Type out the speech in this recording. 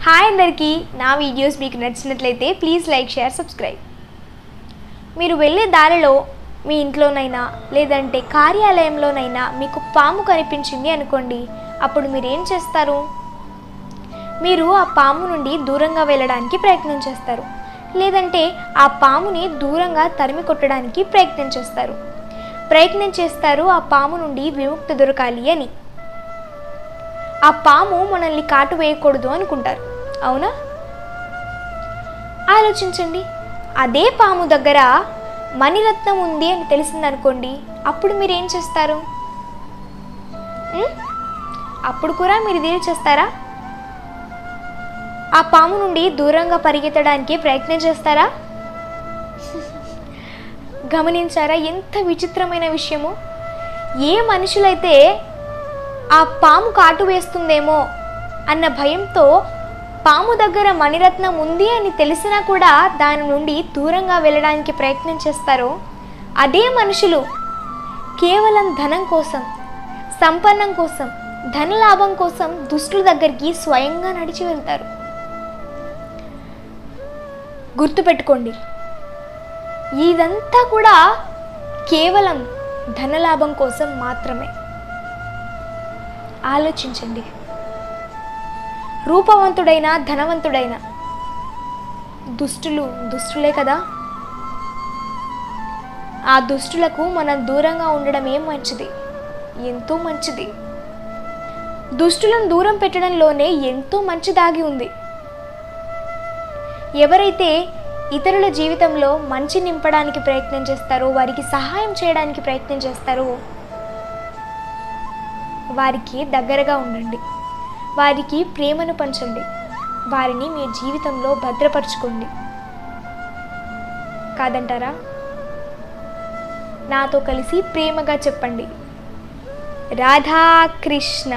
Hi అందరికీ, నా videos మీకు నచ్చినట్లయితే ప్లీజ్ లైక్, షేర్, సబ్స్క్రైబ్. మీరు వెళ్ళే దారిలో మీ ఇంట్లోనైనా లేదంటే కార్యాలయంలోనైనా మీకు పాము కనిపించింది అనుకోండి. అప్పుడు మీరు ఏం చేస్తారు? మీరు ఆ పాము నుండి దూరంగా వెళ్ళడానికి ప్రయత్నం చేస్తారు, లేదంటే ఆ పాముని దూరంగా తరిమి కొట్టడానికి ప్రయత్నం చేస్తారు ఆ పాము నుండి విముక్తి దొరకాలి అని. ఆ పాము మనల్ని కాటు వేయకూడదు అనుకుంటారు, అవునా? ఆలోచించండి. అదే పాము దగ్గర మణిరత్నం ఉంది అని తెలిసిందనుకోండి, అప్పుడు మీరు ఏం చేస్తారు? అప్పుడు కూడా మీరు ఇదే చేస్తారా? ఆ పాము నుండి దూరంగా పరిగెత్తడానికి ప్రయత్నం చేస్తారా? గమనించారా ఎంత విచిత్రమైన విషయము? ఏ మనుషులైతే ఆ పాము కాటు వేస్తుందేమో అన్న భయంతో పాము దగ్గర మణిరత్నం ఉంది అని తెలిసినా కూడా దాని నుండి దూరంగా వెళ్ళడానికి ప్రయత్నం చేస్తారో, అదే మనుషులు కేవలం ధనం కోసం, సంపన్నం కోసం, ధనలాభం కోసం దుష్టుల దగ్గరికి స్వయంగా నడిచి వెళ్తారు. గుర్తుపెట్టుకోండి, ఇదంతా కూడా కేవలం ధనలాభం కోసం మాత్రమే. ఆలోచించండి. రూపవంతుడైన, ధనవంతుడైన దుష్టులే కదా. ఆ దుష్టులకు మనం దూరంగా ఉండడం ఏం మంచిది, ఎంతో మంచిది. దుష్టులను దూరం పెట్టడంలోనే ఎంతో మంచి దాగి ఉంది. ఎవరైతే ఇతరుల జీవితంలో మంచి నింపడానికి ప్రయత్నం చేస్తారో, వారికి సహాయం చేయడానికి ప్రయత్నం చేస్తారో, వారికి దగ్గరగా ఉండండి, వారికి ప్రేమను పంచండి, వారిని మీ జీవితంలో భద్రపరచుకోండి. కాదంటారా? నాతో కలిసి ప్రేమగా చెప్పండి, రాధాకృష్ణ.